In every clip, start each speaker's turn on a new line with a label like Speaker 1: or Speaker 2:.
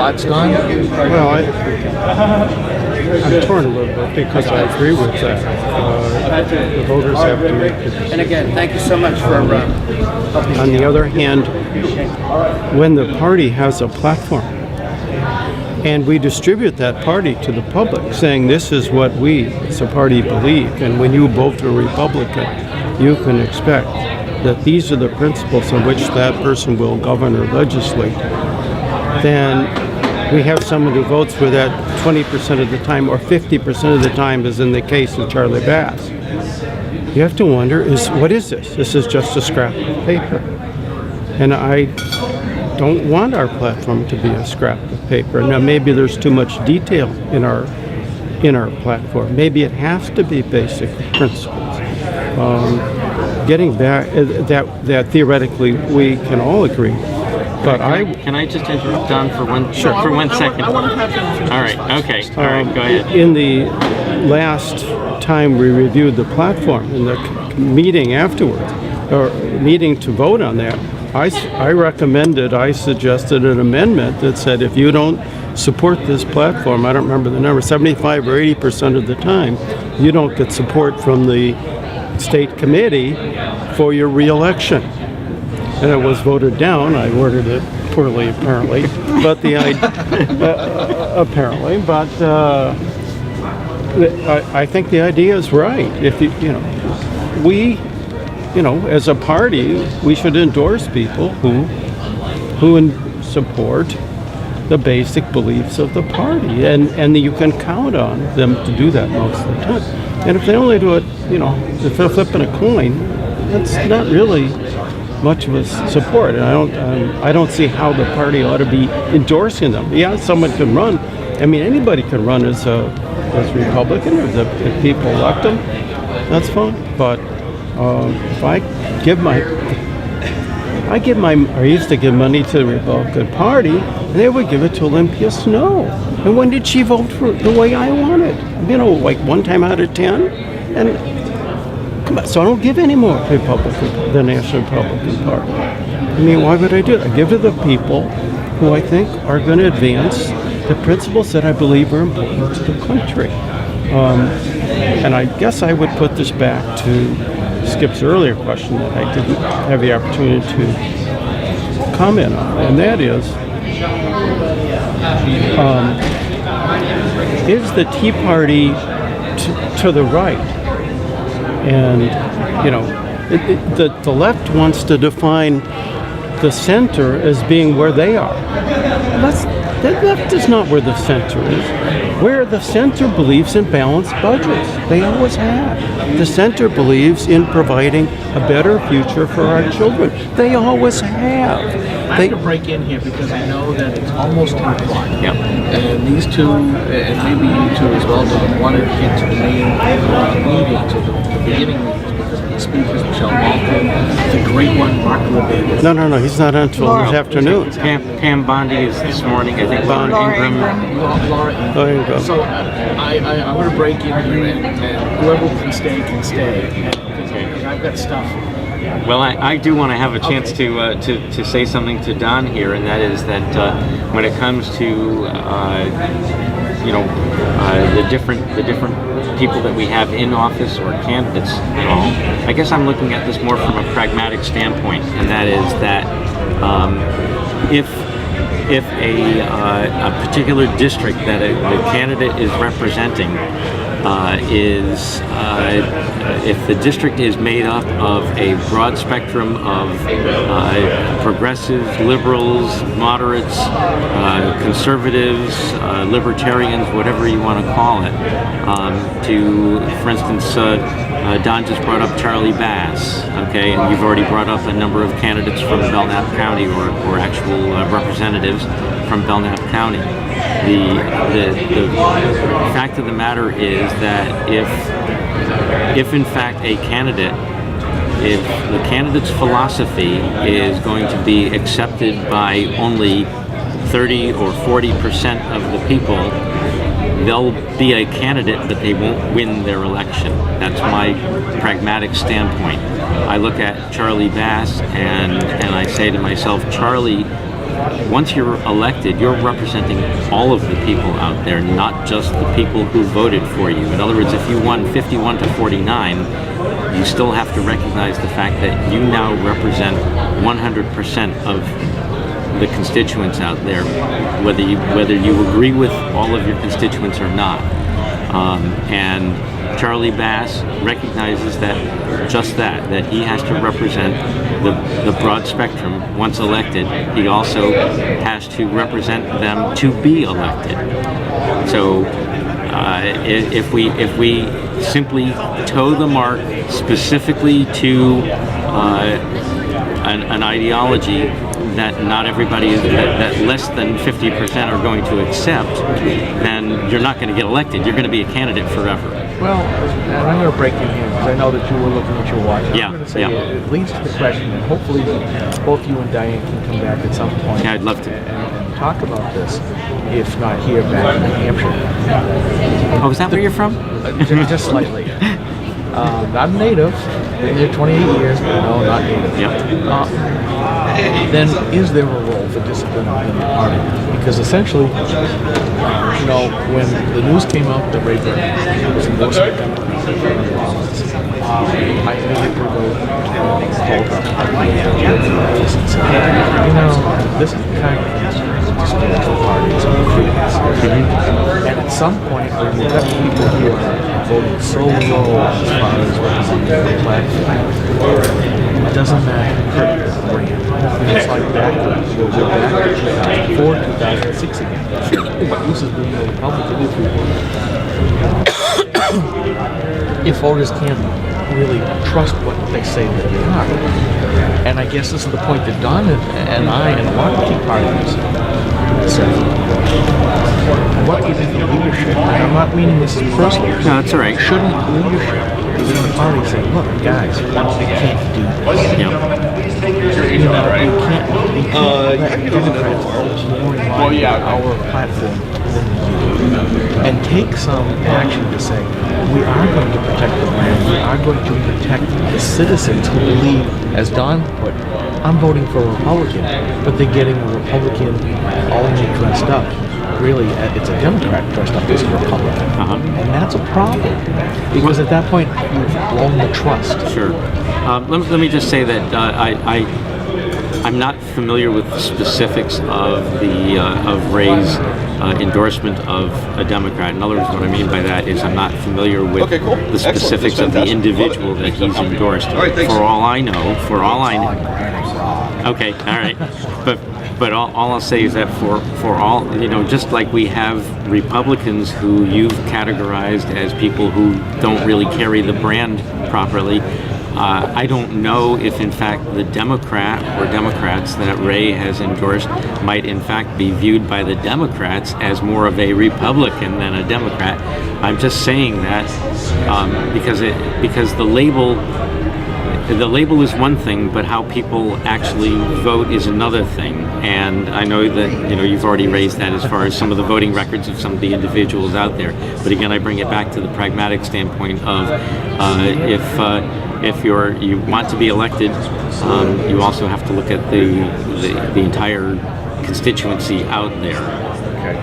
Speaker 1: thoughts, Don?
Speaker 2: Well, I'm torn a little bit because I agree with that. The voters have to make the decision.
Speaker 3: And again, thank you so much for helping.
Speaker 2: On the other hand, when the party has a platform and we distribute that party to the public, saying this is what we as a party believe, and when you vote for a Republican, you can expect that these are the principles on which that person will govern or legislate, then we have someone who votes for that 20% of the time or 50% of the time, as in the case of Charlie Bass. You have to wonder, what is this? This is just a scrap of paper. And I don't want our platform to be a scrap of paper. Now, maybe there's too much detail in our platform. Maybe it has to be basic principles. Getting back, that theoretically we can all agree. But
Speaker 4: can I just interrupt Don for one second? All right. Okay. All right. Go ahead.
Speaker 2: In the last time we reviewed the platform, in the meeting afterwards, or meeting to vote on that, I suggested an amendment that said if you don't support this platform, I don't remember the number, 75 or 80% of the time, you don't get support from the state committee for your re-election. And it was voted down. I worded it poorly, apparently, but I think the idea is right. If we, as a party, we should endorse people who support the basic beliefs of the party, and you can count on them to do that most of the time. And if they only do it, if they're flipping a coin, that's not really much of a support, and I don't see how the party ought to be endorsing them. Yeah, someone can run. I mean, anybody can run as Republican, or if people elect them, that's fine. But if I used to give money to the Republican Party, and they would give it to Olympia Snow. And when did she vote for the way I wanted? Like one time out of 10, and. So I don't give any more to the National Republican Party. I mean, why would I do it? I give to the people who I think are going to advance the principles that I believe are important to the country. And I guess I would put this back to Skip's earlier question that I didn't have the opportunity to comment on, and that is the Tea Party to the right? And, the left wants to define the center as being where they are. The left is not where the center is. Where the center believes in balanced budgets. They always have. The center believes in providing a better future for our children. They always have.
Speaker 1: I have to break in here because I know that it's almost 10 o'clock.
Speaker 4: Yep.
Speaker 1: And these two, and maybe you two as well, don't want to get to the main meetings, or the beginning meetings, because of the speakers, Michelle Malkin, the great one, Mark Levin.
Speaker 2: No, he's not until this afternoon.
Speaker 4: Pam Bondi is this morning, I think. Laura Ingram.
Speaker 1: Laura Ingram. So I'm going to break in here, and whoever can stay, can stay. Because I've got stuff.
Speaker 4: Well, I do want to have a chance to say something to Don here, and that is that when it comes to the different people that we have in office or candidates and all, I guess I'm looking at this more from a pragmatic standpoint, and that is that if a particular district that the candidate is representing if the district is made up of a broad spectrum of progressives, liberals, moderates, conservatives, libertarians, whatever you want to call it, for instance, Don just brought up Charlie Bass, okay, and you've already brought up a number of candidates from Belknap County or actual representatives from Belknap County. The fact of the matter is that if in fact if the candidate's philosophy is going to be accepted by only 30 or 40% of the people, they'll be a candidate, but they won't win their election. That's my pragmatic standpoint. I look at Charlie Bass and I say to myself, Charlie once you're elected, you're representing all of the people out there, not just the people who voted for you. In other words, if you won 51 to 49, you still have to recognize the fact that you now represent 100% of the constituents out there, whether you agree with all of your constituents or not. And Charlie Bass recognizes that he has to represent the broad spectrum. Once elected, he also has to represent them to be elected. So if we simply toe the mark specifically to an ideology that not everybody, that less than 50% are going to accept, then you're not going to get elected. You're going to be a candidate forever.
Speaker 1: Well, and I'm going to break in here because I know that you were looking at your watch.
Speaker 4: Yeah,
Speaker 1: I'm going to say it leads to the question, and hopefully both you and Diane can come back at some point.
Speaker 4: Yeah, I'd love to.
Speaker 1: And talk about this, if not here, back in New Hampshire.
Speaker 4: Oh, is that where you're from?
Speaker 1: Just slightly. Not native. Been here 28 years, but no, not native.
Speaker 4: Yep.
Speaker 1: Then is there a role for discipline within the party? Because essentially, when the news came out that Ray Burnett was endorsing the Democrats, I immediately called up and said, this is the kind of discriminatory parties and freedoms. And at some point, when you've got people who are voting so low as far as representing the platform, it doesn't matter who bring it. It's like backwards. We're back to 2004, 2006 again. What use is being a Republican if voters can't really trust what they say that they are? And I guess this is the point that Don and I and a lot of Tea Parties said. What is the leadership? And I'm not meaning this is personal.
Speaker 4: No, that's all right.
Speaker 1: Shouldn't leadership within the party say, look, guys, we can't do this. You can't let Democrats more in our platform than you. And take some action to say, we are going to protect the land, we are going to protect the citizens who believe, as Don put, I'm voting for a Republican, but they're getting a Republican all dressed up. Really, it's a Democrat dressed up as a Republican. And that's a problem. Because at that point, you've blown the trust.
Speaker 4: Sure. Let me just say that I'm not familiar with the specifics of Ray's endorsement of a Democrat. In other words, what I mean by that is I'm not familiar with the specifics of the individual that he's endorsed. For all I know. Okay, all right. But all I'll say is that for all, just like we have Republicans who you've categorized as people who don't really carry the brand properly, I don't know if in fact the Democrat or Democrats that Ray has endorsed might in fact be viewed by the Democrats as more of a Republican than a Democrat. I'm just saying that because the label is one thing, but how people actually vote is another thing. And I know that you've already raised that as far as some of the voting records of some of the individuals out there. But again, I bring it back to the pragmatic standpoint of if you want to be elected, you also have to look at the entire constituency out there.
Speaker 1: Okay.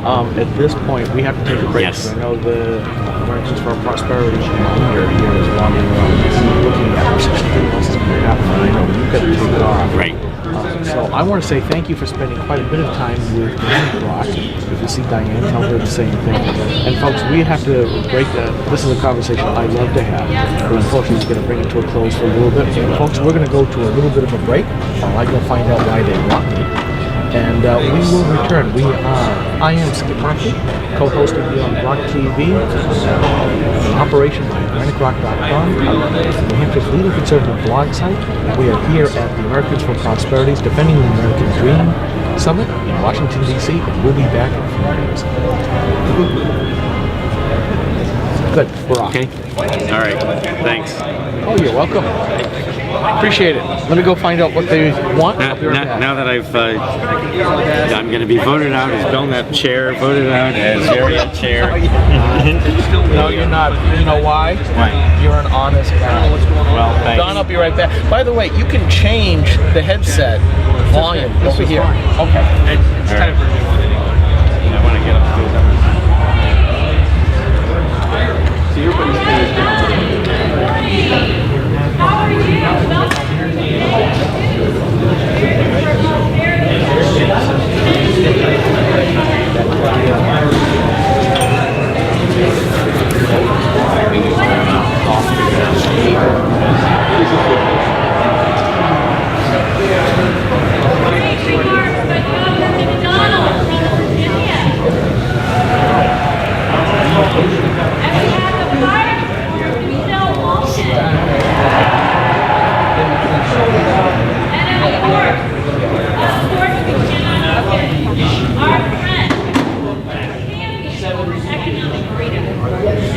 Speaker 1: At this point, we have to take a break.
Speaker 4: Yes.
Speaker 1: I know the Americans for Prosperity leader here is wandering around looking at something else is going to happen. I know you've got to take it off.
Speaker 4: Right.
Speaker 1: So I want to say thank you for spending quite a bit of time with GrokTV. If you see Diane, tell her the same thing. And folks, we have to break that. This is a conversation I love to have, but unfortunately it's going to bring it to a close for a little bit. Folks, we're going to go to a little bit of a break. I go find out why they want me. And we will return. I am Skip Murphy, co-hosting here on GrokTV, operation by GraniteGrok.com, New Hampshire's leading conservative blog site. We are here at the Americans for Prosperity's Defending the American Dream Summit in Washington, D.C., and we'll be back in a few minutes. Good, we're off.
Speaker 4: Okay. All right. Thanks.
Speaker 1: Oh, you're welcome. Appreciate it. Let me go find out what they want.
Speaker 4: Now,
Speaker 1: I'll be right back.
Speaker 4: now that I'm going to be voted out as Belknap chair, voted out as area chair.
Speaker 1: No, you're not. You know why?
Speaker 4: Why?
Speaker 1: You're an honest guy.
Speaker 4: Well, thanks.
Speaker 1: Don, I'll be right back. By the way, you can change the headset volume over here. Okay.
Speaker 4: It's time for a new one anyway. I want to get upstairs. See, everybody's
Speaker 5: How are you?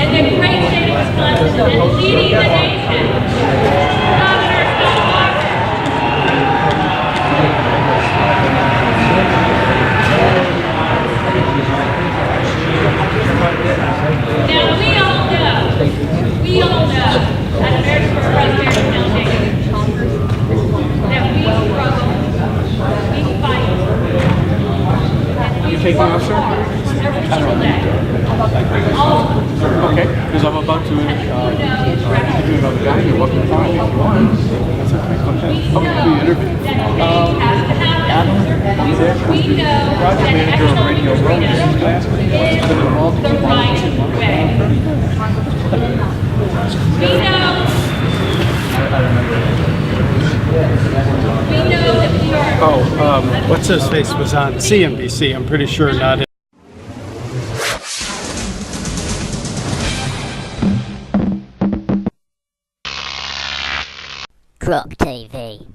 Speaker 5: And the great state of Wisconsin is leading the nation. Governor Scott Walker. Now we all know at American Prosperity Foundation that we struggle, we fight. You
Speaker 1: taking off, sir?
Speaker 5: Every single day. All of us.
Speaker 1: Okay, because I'm about to interview another guy. You're welcome to find me if you want. That's okay. How about the interview?
Speaker 5: We know
Speaker 1: Project
Speaker 5: that
Speaker 1: manager of Radio Road,
Speaker 5: freedom
Speaker 1: Glassman.
Speaker 5: is the right way. We know that we are.
Speaker 2: Oh, what's his face was on CNBC. I'm pretty sure not.
Speaker 6: GrokTV.